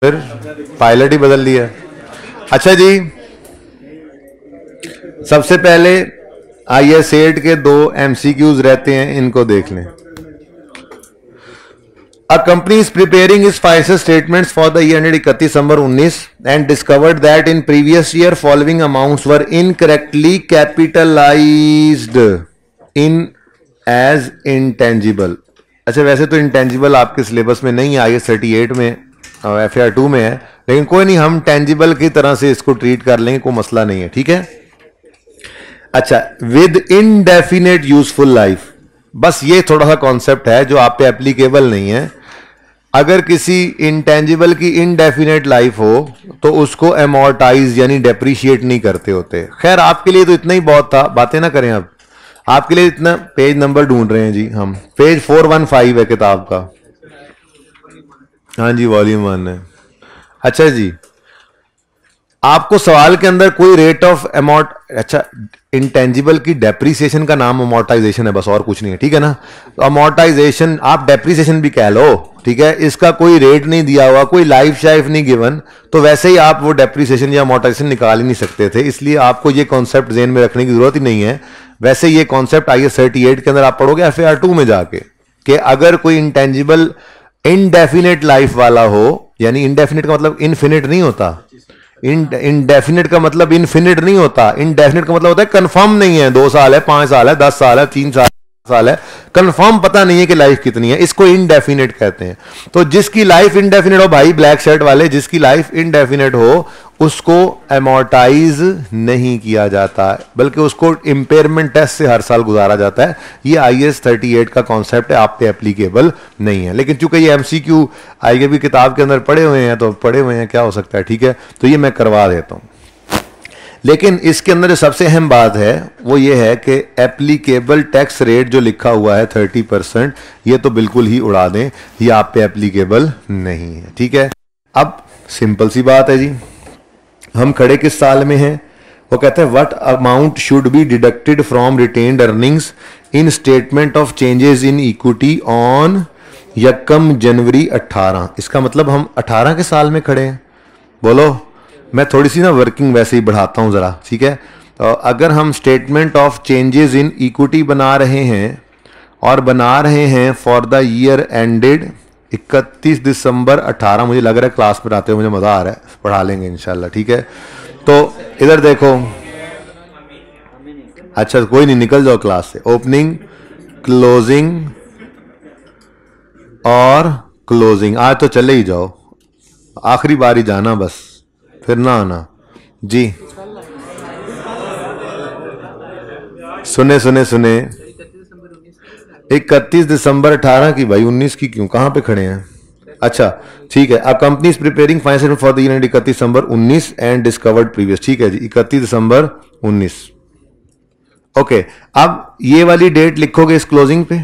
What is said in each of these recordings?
फिर पायलट ही बदल दिया। अच्छा जी, सबसे पहले आइए सेट के 2 MCQs रहते हैं, इनको देख लें। A company is preparing its financial statements for the year ended 31 December 19 and discovered that in previous year following amounts were incorrectly capitalized in as intangible। अच्छा, वैसे तो इंटेंजिबल आपके सिलेबस में नहीं है, IAS 38 में FAR 2 में है, लेकिन कोई नहीं, हम टेंजिबल की तरह से इसको ट्रीट कर लेंगे, कोई मसला नहीं है, ठीक है। अच्छा, विद इनडेफिनेट यूजफुल लाइफ, बस ये थोड़ा सा कॉन्सेप्ट है जो आप पे एप्लीकेबल नहीं है। अगर किसी इंटेंजिबल की इनडेफिनेट लाइफ हो तो उसको एमोर्टाइज यानी डेप्रिशिएट नहीं करते होते। खैर, आपके लिए तो इतना ही बहुत था, बातें ना करें अब। आपके लिए इतना पेज नंबर ढूंढ रहे हैं जी हम, पेज 415 है किताब का। हाँ जी, वॉल्यूम 1 है। अच्छा जी, आपको सवाल के अंदर कोई रेट ऑफ अमाउंट, अच्छा इंटेंजिबल की डेप्रिसिएशन का नाम अमोर्टाइजेशन है, बस और कुछ नहीं है, ठीक है ना। तो अमोर्टाइजेशन आप डेप्रिसिएशन भी कह लो, ठीक है। इसका कोई रेट नहीं दिया हुआ, कोई लाइफ शाइफ नहीं गिवन, तो वैसे ही आप वो डेप्रिसिएशन या अमोर्टाइजेशन निकाल ही नहीं सकते थे। इसलिए आपको ये कॉन्सेप्ट जेन में रखने की जरूरत ही नहीं है। वैसे ये कॉन्सेप्ट IAS 38 के अंदर आप पढ़ोगे FAR 2 में जाके, कि अगर कोई इंटेंजिबल इनडेफिनेट लाइफ वाला हो, यानी इनडेफिनेट का मतलब इनफिनिट नहीं होता, इनडेफिनेट का मतलब इनफिनिट नहीं होता, इनडेफिनेट का मतलब होता है कंफर्म नहीं है, 2 साल है, 5 साल है, 10 साल है, 3 साल है, कंफर्म पता नहीं है कि लाइफ कितनी है, इसको इनडेफिनेट कहते हैं। तो जिसकी लाइफ इनडेफिनेट हो भाई, ब्लैक शर्ट वाले, जिसकी लाइफ इनडेफिनेट हो उसको एमोर्टाइज नहीं किया जाता, बल्कि उसको इंपेयरमेंट टेस्ट से हर साल गुजारा जाता है। ये IAS 38 का कॉन्सेप्ट है, आप पे एप्लीकेबल नहीं है। लेकिन चूंकि ये MCQ आगे भी किताब के अंदर पढ़े हुए हैं, तो पढ़े हुए हैं, क्या हो सकता है, ठीक है, तो ये मैं करवा देता हूं। लेकिन इसके अंदर जो सबसे अहम बात है वो ये है कि एप्लीकेबल टैक्स रेट जो लिखा हुआ है 30%, ये तो बिल्कुल ही उड़ा दें, ये आप पे एप्लीकेबल नहीं है, ठीक है। अब सिंपल सी बात है जी, हम खड़े किस साल में हैं? वो कहते हैं what amount should be deducted from retained earnings in statement of changes in equity on 1 जनवरी 18। इसका मतलब हम 18 के साल में खड़े हैं। बोलो, मैं थोड़ी सी ना वर्किंग वैसे ही बढ़ाता हूं जरा, ठीक है। तो अगर हम statement of changes in equity बना रहे हैं और बना रहे हैं फॉर द ईयर एंडेड 31 दिसंबर 18, मुझे लग रहा है क्लास में आते हुए मुझे मजा आ रहा है, पढ़ा लेंगे इंशाल्लाह, ठीक है। तो इधर देखो, अच्छा कोई नहीं, निकल जाओ क्लास से। ओपनिंग, क्लोजिंग और क्लोजिंग, आज तो चले ही जाओ, आखिरी बार ही जाना बस, फिर ना आना जी। सुने सुने सुने, 31 दिसंबर 18 की भाई, 19 की क्यों, कहां पे खड़े हैं? अच्छा ठीक है। A company is preparing financial for the year and 31 December 19 and discovered previous, ठीक है जी, 31 दिसंबर 19। ओके, अब ये वाली डेट लिखोगे इस क्लोजिंग पे,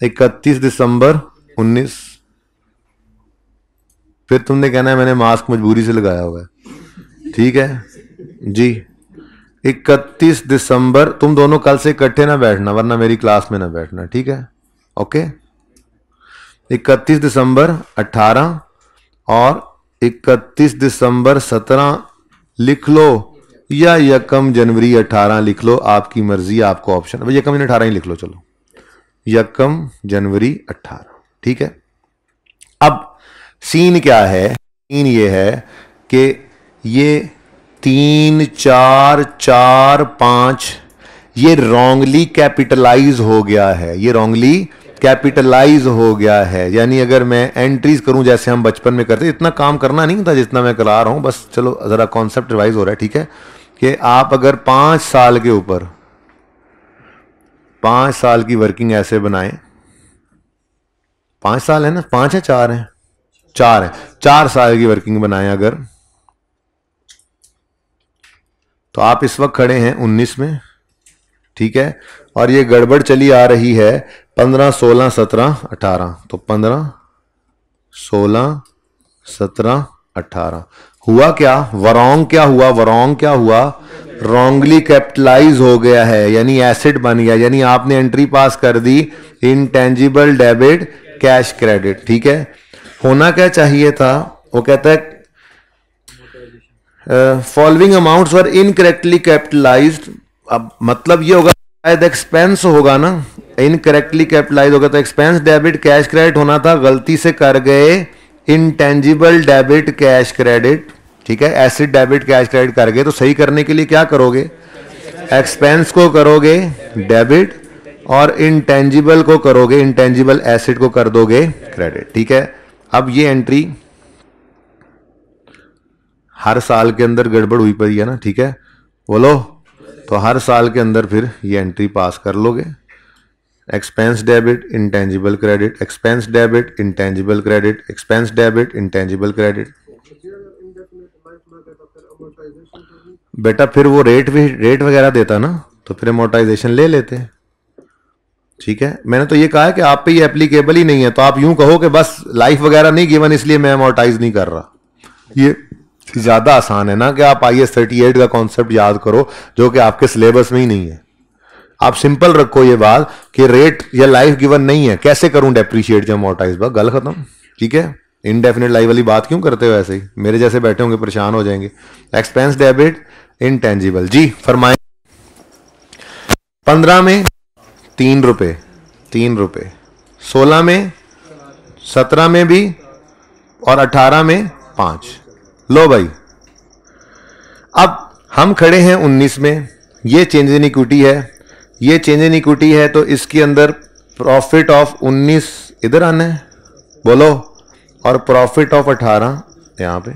31 दिसंबर 19। फिर तुमने कहना है मैंने मास्क मजबूरी से लगाया हुआ है, ठीक है जी। 31 दिसंबर, तुम दोनों कल से इकट्ठे ना बैठना वरना मेरी क्लास में ना बैठना, ठीक है, ओके। 31 दिसंबर 18 और 31 दिसंबर 17 लिख लो, या 1 जनवरी 18 लिख लो, आपकी मर्जी, आपको ऑप्शन, 1 जनवरी 18 ही लिख लो, चलो 1 जनवरी 18, ठीक है। अब सीन क्या है? सीन ये है कि ये 3, 4, 4, 5 ये रॉन्गली कैपिटलाइज हो गया है, ये रॉन्गली कैपिटलाइज हो गया है। यानी अगर मैं एंट्रीज करूं जैसे हम बचपन में करते, इतना काम करना नहीं था जितना मैं करा रहा हूं, बस चलो जरा कॉन्सेप्ट रिवाइज हो रहा है, ठीक है। कि आप अगर 5 साल के ऊपर 5 साल की वर्किंग ऐसे बनाएं, 5 साल है ना, 5 है 4 है, 4 है, 4 साल की वर्किंग बनाएं अगर, तो आप इस वक्त खड़े हैं 19 में, ठीक है। और ये गड़बड़ चली आ रही है 15, 16, 17, 18, तो 15, 16, 17, 18 हुआ क्या? वरॉन्ग क्या हुआ? वरॉन्ग क्या हुआ? रॉन्गली कैपिटलाइज हो गया है, यानी एसेट बन गया, यानी आपने एंट्री पास कर दी इनटेंजिबल डेबिट कैश क्रेडिट, ठीक है। होना क्या चाहिए था, वो कहता है फॉलोइंग अमाउंट्स वर इनकरेक्टली कैपिटलाइज्ड। अब मतलब ये होगा शायद एक्सपेंस होगा ना, इनकरेक्टली कैपिटलाइज होगा तो एक्सपेंस डेबिट कैश क्रेडिट होना था, गलती से कर गए इंटेंजिबल डेबिट कैश क्रेडिट। ठीक है, एसिड डेबिट कैश क्रेडिट कर गए, तो सही करने के लिए क्या करोगे, एक्सपेंस को करोगे डेबिट और इंटेंजिबल को करोगे, इंटेंजिबल एसिड को कर दोगे क्रेडिट। ठीक है, अब ये एंट्री हर साल के अंदर गड़बड़ हुई पड़ी है ना। ठीक है, बोलो, तो हर साल के अंदर फिर ये एंट्री पास कर लोगे, expense debit intangible credit, expense debit intangible credit, expense debit intangible credit. बेटा फिर वो रेट वगैरह देता ना, तो फिर अमोर्टाइजेशन ले लेते। ठीक है, मैंने तो ये कहा है कि आप पे ये एप्लीकेबल ही नहीं है, तो आप यूं कहो कि बस लाइफ वगैरह नहीं गिवन इसलिए मैं अमोर्टाइज नहीं कर रहा। ये ज्यादा आसान है ना कि आप IAS 38 का कॉन्सेप्ट याद करो जो कि आपके सिलेबस में ही नहीं है। आप सिंपल रखो ये बात कि रेट या लाइफ गिवन नहीं है, कैसे करूं डेप्रिशिएट या अमोर्टाइज, बस गल खत्म। ठीक है, इनडेफिनेट लाइफ वाली बात क्यों करते हो ऐसे ही, मेरे जैसे बैठे होंगे परेशान हो जाएंगे। एक्सपेंस डेबिट इंटेंजिबल जी फरमाए। 15 में 3 रुपए, 3 रुपए, 16 में, 17 में भी और 18 में 5। लो भाई, अब हम खड़े हैं 19 में, ये चेंज इन इक्विटी है, ये चेंज इन इक्विटी है, तो इसके अंदर प्रॉफिट ऑफ 19 इधर आना है, बोलो, और प्रॉफिट ऑफ 18 यहां पे।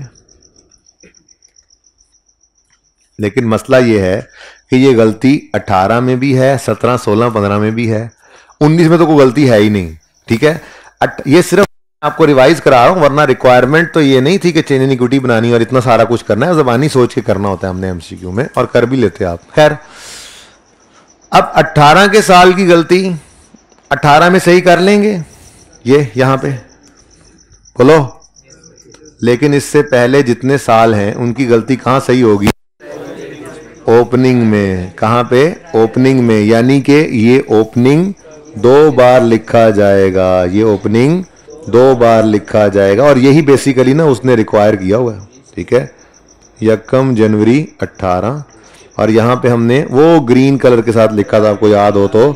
लेकिन मसला ये है कि ये गलती 18 में भी है, 17, 16, 15 में भी है, 19 में तो कोई गलती है ही नहीं। ठीक है, ये सिर्फ आपको रिवाइज करा रहा हूं, वरना रिक्वायरमेंट तो ये नहीं थी कि चेंज इन इक्विटी बनानी और इतना सारा कुछ करना है, ज़बानी सोच के करना होता है हमने MCQ में, और कर भी लेते आप। खैर, अब 18 के साल की गलती 18 में सही कर लेंगे, ये यहां पे बोलो, लेकिन इससे पहले जितने साल हैं उनकी गलती कहां सही होगी, ओपनिंग में। कहां पे, ओपनिंग में, यानी कि ये ओपनिंग 2 बार लिखा जाएगा, ये ओपनिंग 2 बार लिखा जाएगा, और यही बेसिकली ना उसने रिक्वायर किया हुआ है। ठीक है, 1 जनवरी 18, और यहां पे हमने वो ग्रीन कलर के साथ लिखा था, आपको याद हो तो,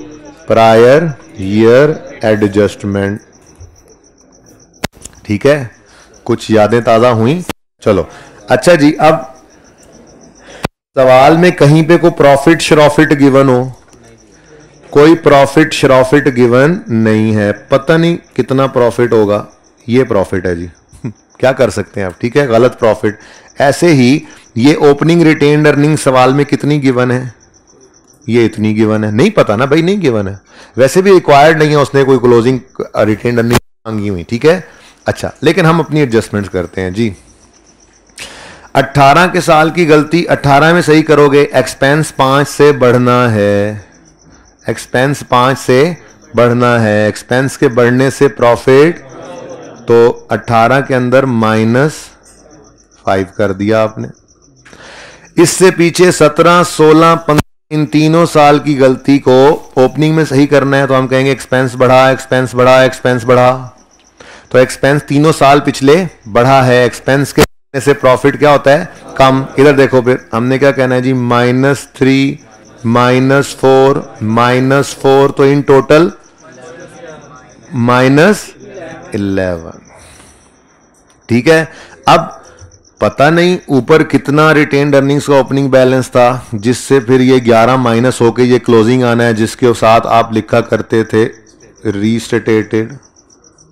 प्रायर ईयर एडजस्टमेंट। ठीक है, कुछ यादें ताजा हुई। चलो अच्छा जी, अब सवाल में कहीं पे कोई प्रॉफिट श्रॉफिट गिवन हो, कोई प्रॉफिट श्रॉफिट गिवन नहीं है, पता नहीं कितना प्रॉफिट होगा, ये प्रॉफिट है जी क्या कर सकते हैं आप। ठीक है, गलत प्रॉफिट। ऐसे ही ये ओपनिंग रिटेन्ड अर्निंग सवाल में कितनी गिवन है, ये इतनी गिवन है, नहीं पता ना भाई, नहीं गिवन है, वैसे भी रिक्वायर्ड नहीं है, उसने कोई क्लोजिंग रिटेन्ड अर्निंग मांगी हुई। ठीक है, अच्छा, लेकिन हम अपनी एडजस्टमेंट्स करते हैं जी। 18 के साल की गलती 18 में सही करोगे, एक्सपेंस 5 से बढ़ना है, एक्सपेंस 5 से बढ़ना है, एक्सपेंस के बढ़ने से प्रॉफिट, तो 18 के अंदर -5 कर दिया आपने। इससे पीछे 17, 16, 15 इन तीनों साल की गलती को ओपनिंग में सही करना है, तो हम कहेंगे एक्सपेंस बढ़ा, एक्सपेंस बढ़ा, एक्सपेंस बढ़ा, तो एक्सपेंस तीनों साल पिछले बढ़ा है, एक्सपेंस के से प्रॉफिट क्या होता है, कम। इधर देखो, फिर हमने क्या कहना है जी, -3, -4, -4, तो इन टोटल -11। ठीक है, अब पता नहीं ऊपर कितना रिटेन्ड अर्निंग्स का ओपनिंग बैलेंस था, जिससे फिर ये 11 माइनस होके ये क्लोजिंग आना है, जिसके साथ आप लिखा करते थे रीस्टेटेड।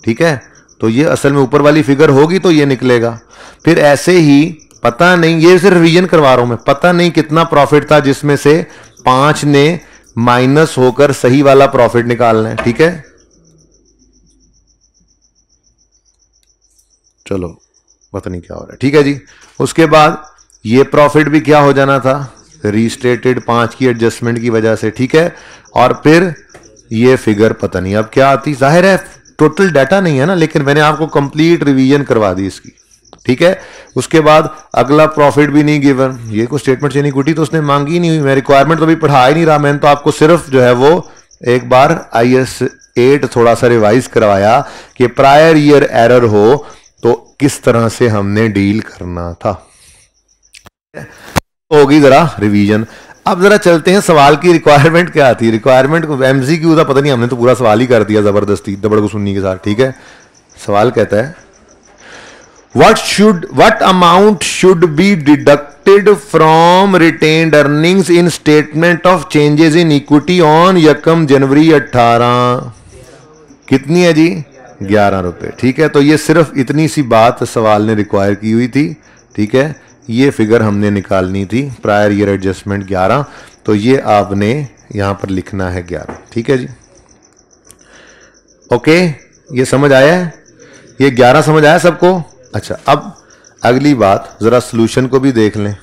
ठीक है, तो ये असल में ऊपर वाली फिगर होगी तो ये निकलेगा। फिर ऐसे ही पता नहीं, ये सिर्फ रिवीजन करवा रहा हूं मैं, पता नहीं कितना प्रॉफिट था जिसमें से 5 ने माइनस होकर सही वाला प्रॉफिट निकालना है। ठीक है, चलो पता नहीं क्या हो रहा है। ठीक है जी, उसके बाद ये प्रॉफिट भी क्या हो जाना था, रीस्टेटेड 5 की एडजस्टमेंट की वजह से। ठीक है, और फिर ये फिगर पता नहीं अब क्या आती, जाहिर है टोटल डाटा नहीं है ना, लेकिन मैंने आपको कंप्लीट रिवीजन करवा दी इसकी। ठीक है, उसके बाद अगला प्रॉफिट भी नहीं गिवन, ये कोई स्टेटमेंट चेंज इक्विटी तो उसने मांगी नहीं हुई, मैं रिक्वायरमेंट तो भी पढ़ा ही नहीं रहा, मैंने तो आपको सिर्फ जो है वो एक बार IAS 8 थोड़ा सा रिवाइज करवाया कि प्रायर ईयर एरर हो तो किस तरह से हमने डील करना था। होगी जरा रिवीजन। अब जरा चलते हैं सवाल की रिक्वायरमेंट क्या थी। रिक्वायरमेंट को एमसीक्यू था, पता नहीं, हमने तो पूरा सवाल ही कर दिया जबरदस्ती दबड़ को सुनने के साथ। ठीक है, सवाल कहता है what amount should be deducted from retained earnings in statement of changes in equity on यकम जनवरी 18। कितनी है जी? 11 रुपए। ठीक है, तो ये सिर्फ इतनी सी बात सवाल ने रिक्वायर की हुई थी। ठीक है, ये फिगर हमने निकालनी थी, प्रायर ईयर एडजस्टमेंट 11, तो ये आपने यहां पर लिखना है 11। ठीक है जी, ओके, ये समझ आया है? ये 11 समझ आया सबको? अच्छा, अब अगली बात, जरा सॉल्यूशन को भी देख लें।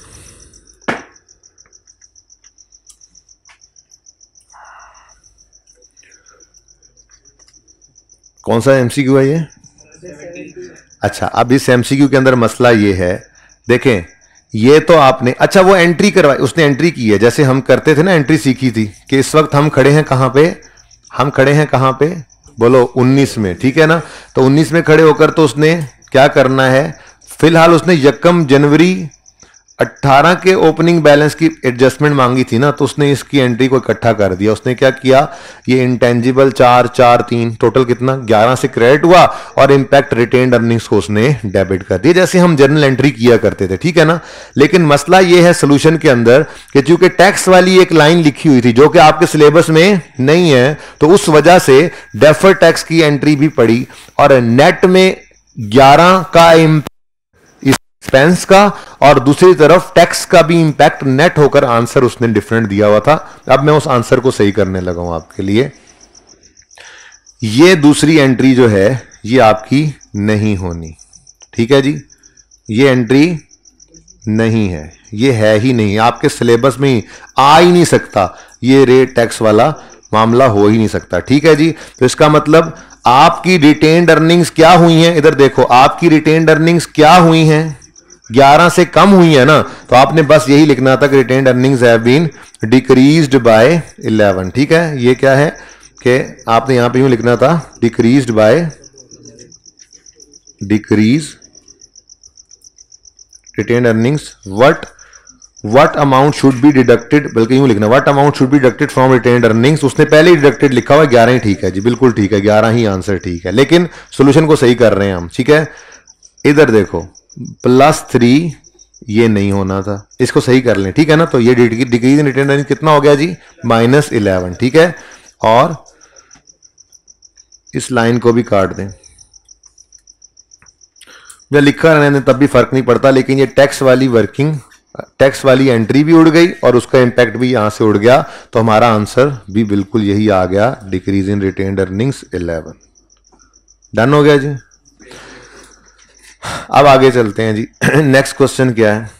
कौन सा एमसीक्यू है ये? अच्छा, अब इस एमसीक्यू के अंदर मसला ये है, देखें, ये तो आपने, अच्छा वो एंट्री करवाई, उसने एंट्री की है, जैसे हम करते थे ना, एंट्री सीखी थी कि इस वक्त हम खड़े हैं कहां पे? हम खड़े हैं कहां पे? बोलो 19 में। ठीक है ना, तो 19 में खड़े होकर तो उसने क्या करना है, फिलहाल उसने यकम जनवरी 18 के ओपनिंग बैलेंस की एडजस्टमेंट मांगी थी ना, तो उसने इसकी एंट्री को इकट्ठा कर दिया। उसने क्या किया, ये इंटेंजिबल 443 टोटल कितना 11 से क्रेडिट हुआ और इंपैक्ट रिटेन्ड अर्निंग्स को उसने डेबिट कर दिया, जैसे हम जर्नल एंट्री किया करते थे। ठीक है ना, लेकिन मसला ये है सोल्यूशन के अंदर कि चूंकि टैक्स वाली एक लाइन लिखी हुई थी जो कि आपके सिलेबस में नहीं है, तो उस वजह से डेफर टैक्स की एंट्री भी पड़ी और नेट में 11 का एक्सपेंस का और दूसरी तरफ टैक्स का भी इंपैक्ट नेट होकर आंसर उसने डिफरेंट दिया हुआ था। अब मैं उस आंसर को सही करने लगा हूं आपके लिए। ये दूसरी एंट्री जो है ये आपकी नहीं होनी। ठीक है जी, ये एंट्री नहीं है, ये है ही नहीं, आपके सिलेबस में ही आ ही नहीं सकता, ये रेट टैक्स वाला मामला हो ही नहीं सकता। ठीक है जी, तो इसका मतलब आपकी रिटेन्ड अर्निंग्स क्या हुई हैं, इधर देखो, आपकी रिटेन्ड अर्निंग्स क्या हुई हैं, 11 से कम हुई है ना, तो आपने बस यही लिखना था कि retained earnings have been decreased by 11। ठीक है, ये क्या है कि आपने यहां पे यूं लिखना था, decreased bye, decrease retained earnings what amount should be deducted, बल्कि यूं लिखना, what amount should be deducted from retained earnings. उसने पहले ही डिडक्टेड लिखा हुआ है, 11 ही ठीक है जी, बिल्कुल ठीक है, 11 ही आंसर ठीक है, लेकिन सोल्यूशन को सही कर रहे हैं हम। ठीक है, इधर देखो +3 ये नहीं होना था, इसको सही कर लें। ठीक है ना, तो ये डिक्रीज इन रिटेन्ड अर्निंग्स कितना हो गया जी, -11। ठीक है, और इस लाइन को भी काट दें, जब लिखा रहने दें तब भी फर्क नहीं पड़ता, लेकिन ये टैक्स वाली वर्किंग, टैक्स वाली एंट्री भी उड़ गई और उसका इंपैक्ट भी यहां से उड़ गया, तो हमारा आंसर भी बिल्कुल यही आ गया, decrease in retained earnings 11। Done हो गया जी। अब आगे चलते हैं जी। नेक्स्ट क्वेश्चन क्या है,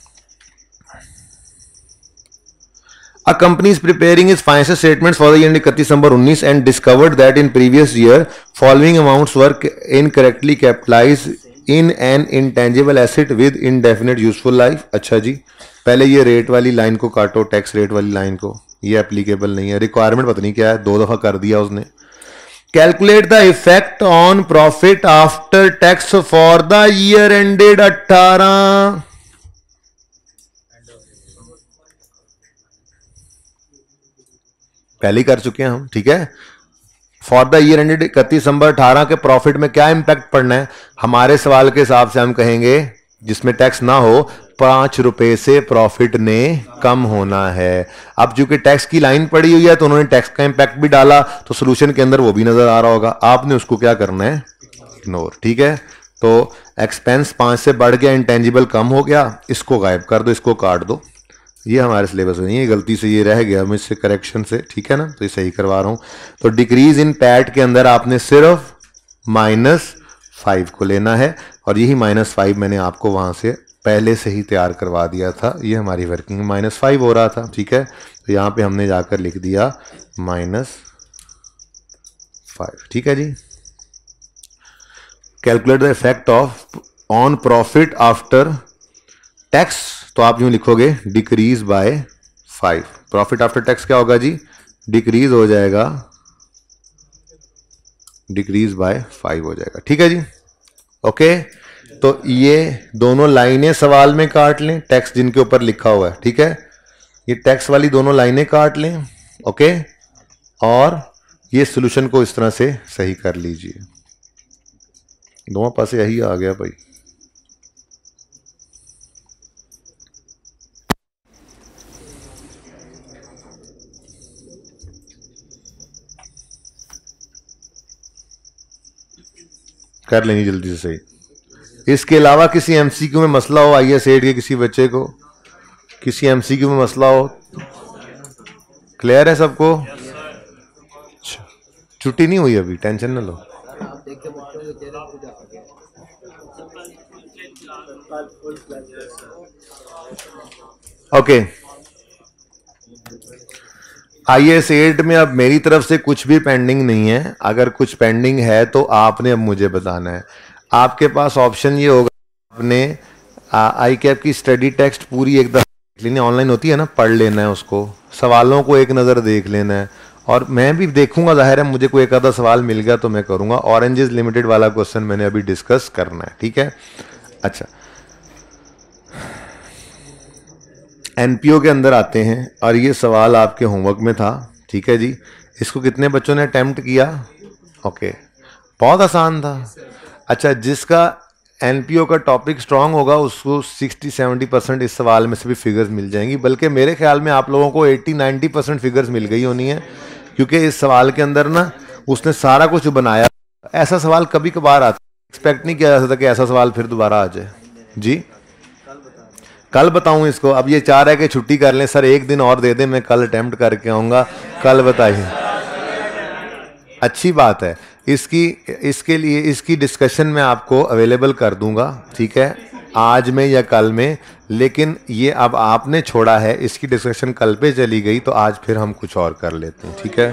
A company is preparing its financial statements for the year ending 31 December 19 and discovered that in previous year following amounts were incorrectly capitalized in an intangible asset with indefinite useful life। अच्छा जी, पहले ये rate वाली line को काटो, tax rate वाली line को, ये applicable नहीं है, रिक्वायरमेंट पता नहीं क्या है, 2 दफा कर दिया उसने। Calculate the effect on profit after tax for the year ended 18। पहले ही कर चुके हैं हम। ठीक है, फॉर द ईयर एंडेड 31 दिसंबर 18 के प्रॉफिट में क्या इंपैक्ट पड़ना है, हमारे सवाल के हिसाब से हम कहेंगे जिसमें टैक्स ना हो, 5 रुपए से प्रॉफिट ने कम होना है। अब चूंकि टैक्स की लाइन पड़ी हुई है तो उन्होंने टैक्स का इंपैक्ट भी डाला, तो सोल्यूशन के अंदर वो भी नजर आ रहा होगा, आपने उसको क्या करना है, इग्नोर। ठीक है, तो एक्सपेंस 5 से बढ़ गया, इंटेंजिबल कम हो गया, इसको गायब कर दो, इसको काट दो, ये हमारे सिलेबस में नहीं है, गलती से ये रह गया मुझसे करेक्शन से। ठीक है ना, तो ये सही करवा रहा हूं। तो डिक्रीज इन पैट के अंदर आपने सिर्फ -5 को लेना है, और यही -5 मैंने आपको वहां से पहले से ही तैयार करवा दिया था, ये हमारी वर्किंग -5 हो रहा था। ठीक है, तो यहां पे हमने जाकर लिख दिया -5। ठीक है जी, calculate the effect of on profit after tax, तो आप यूं लिखोगे decrease by 5। Profit after tax क्या होगा जी, डिक्रीज हो जाएगा डिक्रीज बाय 5 हो जाएगा। ठीक है जी, ओके। तो ये दोनों लाइनें सवाल में काट लें, टेक्स्ट जिनके ऊपर लिखा हुआ है। ठीक है, ये टेक्स्ट वाली दोनों लाइनें काट लें, ओके। और ये सॉल्यूशन को इस तरह से सही कर लीजिए। दोनों पास यही आ गया भाई। कर लेंगे जल्दी से सही। इसके अलावा किसी एमसीक्यू में मसला हो, IS 8 के किसी बच्चे को किसी एमसीक्यू में मसला हो, क्लियर है सबको? छुट्टी नहीं हुई अभी, टेंशन ना लो। ओके, IS 8 में अब मेरी तरफ से कुछ भी पेंडिंग नहीं है। अगर कुछ पेंडिंग है तो आपने अब मुझे बताना है। आपके पास ऑप्शन ये होगा, आपने ICAP की स्टडी टेक्स्ट पूरी एक दफा देख लेनी, ऑनलाइन होती है ना, पढ़ लेना है उसको, सवालों को एक नज़र देख लेना है। और मैं भी देखूंगा, जाहिर है मुझे कोई एक आधा सवाल मिल गया तो मैं करूंगा। ऑरेंजेस लिमिटेड वाला क्वेश्चन मैंने अभी डिस्कस करना है। ठीक है, अच्छा, NPO के अंदर आते हैं और ये सवाल आपके होमवर्क में था। ठीक है जी, इसको कितने बच्चों ने अटेम्प्ट किया? ओके, बहुत आसान था। अच्छा, जिसका NPO का टॉपिक स्ट्रांग होगा उसको 60-70% इस सवाल में से भी फिगर्स मिल जाएंगी। बल्कि मेरे ख्याल में आप लोगों को 80-90% फिगर्स मिल गई होनी है, क्योंकि इस सवाल के अंदर ना उसने सारा कुछ बनाया। ऐसा सवाल कभी कभार आता, एक्सपेक्ट नहीं किया जा सकता कि ऐसा सवाल फिर दोबारा आ जाए। जी, कल बताऊं इसको? अब ये चाह रहा है कि छुट्टी कर लें, सर एक दिन और दे दें, मैं कल अटेम्प्ट करके आऊँगा। कल बताइए, अच्छी बात है। इसके लिए इसकी डिस्कशन मैं आपको अवेलेबल कर दूंगा, ठीक है, आज में या कल में। लेकिन ये अब आपने छोड़ा है, इसकी डिस्कशन कल पे चली गई तो आज फिर हम कुछ और कर लेते हैं। ठीक है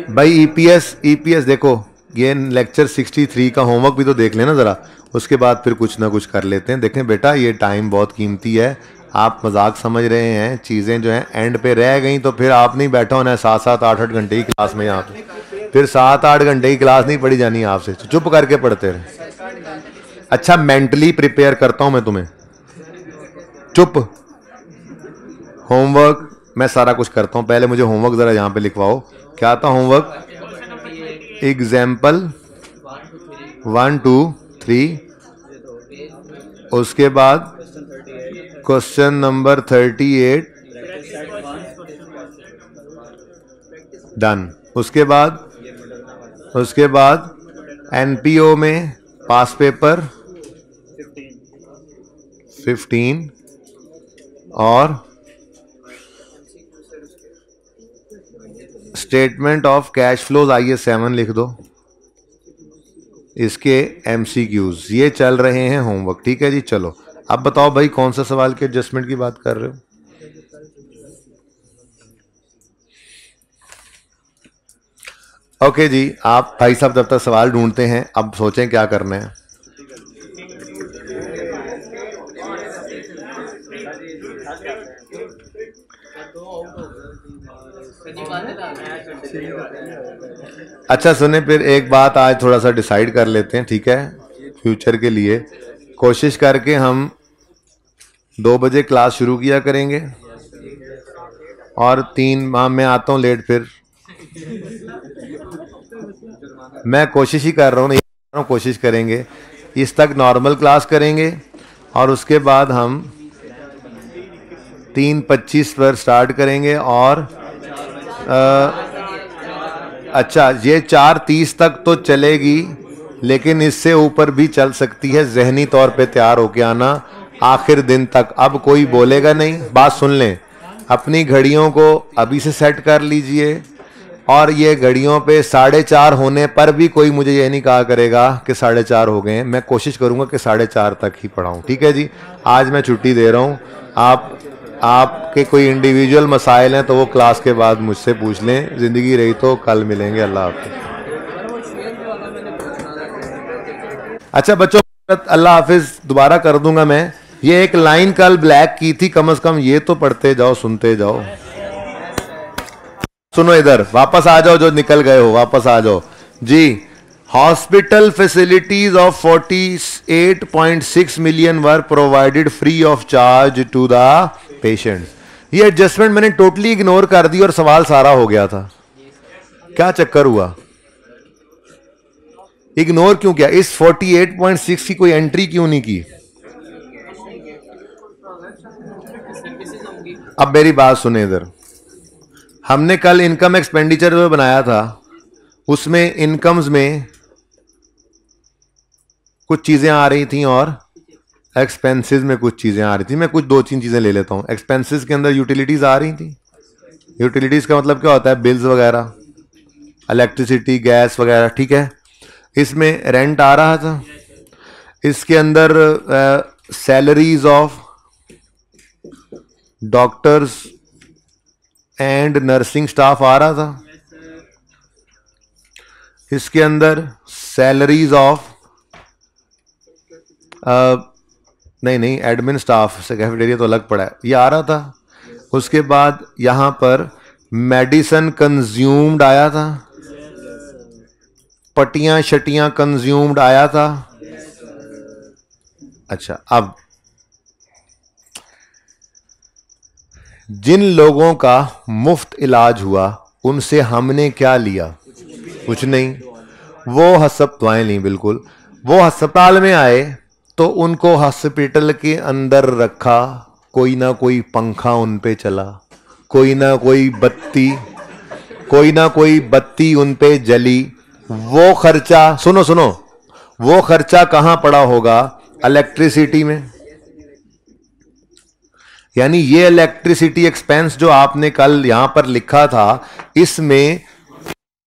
भाई, EPS देखो, ये लेक्चर 63 का होमवर्क भी तो देख लेना ज़रा, उसके बाद फिर कुछ ना कुछ कर लेते हैं। देखें बेटा, ये टाइम बहुत कीमती है, आप मजाक समझ रहे हैं, चीज़ें जो हैं एंड पे रह गई तो फिर आप नहीं बैठा होना है 7-7, 8-8 घंटे की क्लास में यहाँ पे, फिर 7-8 घंटे की क्लास नहीं पढ़ी जानी आपसे, तो चुप करके पढ़ते रहे। अच्छा, मेंटली प्रिपेयर करता हूँ मैं तुम्हें, चुप। होमवर्क मैं सारा कुछ करता हूँ, पहले मुझे होमवर्क ज़रा यहाँ पे लिखवाओ। क्या था होमवर्क? एग्जाम्पल 1, 2, 3, उसके बाद क्वेश्चन नंबर 38 डन। उसके बाद NPO में पास पेपर 15 और statement of cash flows IS 7 लिख दो, इसके MCQs ये चल रहे हैं होमवर्क। ठीक है जी, चलो अब बताओ भाई, कौन सा सवाल के एडजस्टमेंट की बात कर रहे हो? ओके जी, आप भाई साहब जब तक सवाल ढूंढते हैं, अब सोचें क्या करना है। अच्छा सुने, फिर एक बात आज थोड़ा सा डिसाइड कर लेते हैं, ठीक है, फ्यूचर के लिए कोशिश करके हम 2 बजे क्लास शुरू किया करेंगे और 3 माह में आता हूँ लेट। फिर मैं कोशिश ही कर रहा हूँ, नहीं कोशिश करेंगे, इस तक नॉर्मल क्लास करेंगे और उसके बाद हम 3:25 पर स्टार्ट करेंगे और अच्छा, ये 4:30 तक तो चलेगी, लेकिन इससे ऊपर भी चल सकती है। जहनी तौर पे तैयार होके आना आखिर दिन तक। अब कोई बोलेगा नहीं, बात सुन लें, अपनी घड़ियों को अभी से सेट कर लीजिए और ये घड़ियों पे 4:30 होने पर भी कोई मुझे ये नहीं कहा करेगा कि 4:30 हो गए हैं। मैं कोशिश करूंगा कि 4:30 तक ही पढ़ाऊं। ठीक है जी, आज मैं छुट्टी दे रहा हूं। आपके कोई इंडिविजुअल मसाइल हैं तो वो क्लास के बाद मुझसे पूछ लें। जिंदगी रही तो कल मिलेंगे। अल्लाह हाफिज। अच्छा बच्चों, अल्लाह हाफिज दोबारा कर दूंगा मैं। ये एक लाइन कल ब्लैक की थी, कम से कम ये तो पढ़ते जाओ, सुनते जाओ। सुनो इधर, वापस आ जाओ, जो निकल गए हो वापस आ जाओ जी। Hospital facilities of 48.6 million were provided free of charge to the patients. ये एडजस्टमेंट मैंने टोटली इग्नोर कर दी और सवाल सारा हो गया था। क्या चक्कर हुआ, इग्नोर क्यों किया? इस 48.6 की कोई एंट्री क्यों नहीं की? अब मेरी बात सुने इधर, हमने कल इनकम एक्सपेंडिचर जो बनाया था उसमें इनकम्स में कुछ चीजें आ रही थी और एक्सपेंसेस में कुछ चीजें आ रही थी। मैं कुछ 2-3 चीजें ले लेता हूं। एक्सपेंसेस के अंदर यूटिलिटीज आ रही थी। यूटिलिटीज का मतलब क्या होता है? बिल्स वगैरह, इलेक्ट्रिसिटी, गैस वगैरह, ठीक है। इसमें रेंट आ रहा था। इसके अंदर salaries of doctors and nursing staff आ रहा था। इसके अंदर सैलरीज ऑफ नहीं एडमिन स्टाफ से, कैफेटेरिया तो अलग पड़ा है, ये आ रहा था। उसके बाद यहां पर मेडिसिन कंज्यूम्ड आया था, पट्टियां शटियां कंज्यूम्ड आया था। अच्छा, अब जिन लोगों का मुफ्त इलाज हुआ उनसे हमने क्या लिया? कुछ नहीं। वो अस्पताल नहीं, बिल्कुल। वो अस्पताल में आए तो उनको हॉस्पिटल के अंदर रखा, कोई ना कोई पंखा उन पे चला, कोई ना कोई बत्ती उन पे जली। वो खर्चा, सुनो सुनो, वो खर्चा कहां पड़ा होगा? इलेक्ट्रिसिटी में। यानी ये इलेक्ट्रिसिटी एक्सपेंस जो आपने कल यहां पर लिखा था, इसमें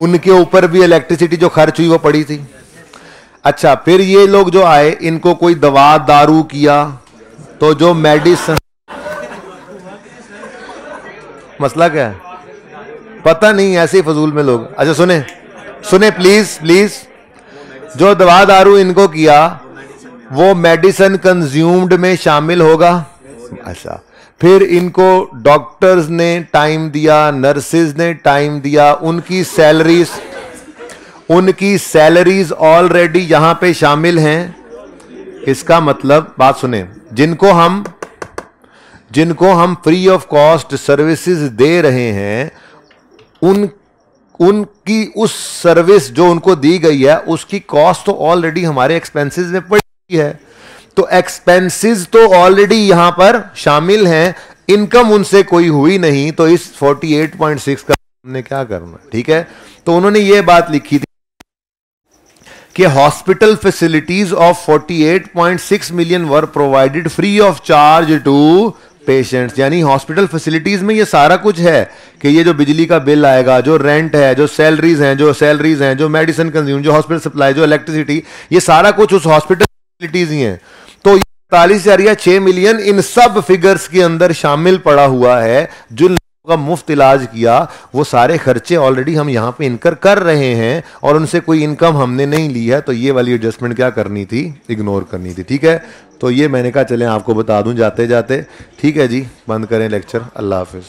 उनके ऊपर भी इलेक्ट्रिसिटी जो खर्च हुई वो पड़ी थी। अच्छा, फिर ये लोग जो आए, इनको कोई दवा दारू किया तो जो मेडिसिन, मसला क्या है? पता नहीं, ऐसे ही फजूल में लोग। अच्छा सुने प्लीज, जो दवा दारू इनको किया वो मेडिसिन कंज्यूम्ड में शामिल होगा। अच्छा, फिर इनको डॉक्टर्स ने टाइम दिया, नर्सेज ने टाइम दिया, उनकी सैलरीज ऑलरेडी यहां पे शामिल हैं। इसका मतलब, बात सुने, जिनको हम फ्री ऑफ कॉस्ट सर्विसेज दे रहे हैं, उनकी उस सर्विस जो उनको दी गई है उसकी कॉस्ट तो ऑलरेडी हमारे एक्सपेंसेस में पड़ी है। तो एक्सपेंसेस तो ऑलरेडी यहां पर शामिल हैं, इनकम उनसे कोई हुई नहीं। तो इस 48.6 का हमने क्या करना, ठीक है। तो उन्होंने ये बात लिखी थी कि hospital facilities of 48.6 million were provided free of charge to patients. यानी हॉस्पिटल फैसिलिटीज में ये सारा कुछ है कि ये जो बिजली का बिल आएगा, जो रेंट है, जो सैलरीज हैं, जो मेडिसिन कंज्यूम, जो हॉस्पिटल सप्लाई, जो इलेक्ट्रिसिटी, ये सारा कुछ उस हॉस्पिटल फैसिलिटीज ही है। तो 47.6 मिलियन इन सब फिगर्स के अंदर शामिल पड़ा हुआ है। जो का मुफ्त इलाज किया वो सारे खर्चे ऑलरेडी हम यहां पे इनकर कर रहे हैं और उनसे कोई इनकम हमने नहीं ली है। तो ये वाली एडजस्टमेंट क्या करनी थी? इग्नोर करनी थी, ठीक है। तो ये मैंने कहा चलें आपको बता दूं जाते जाते। ठीक है जी, बंद करें लेक्चर। अल्लाह हाफिज।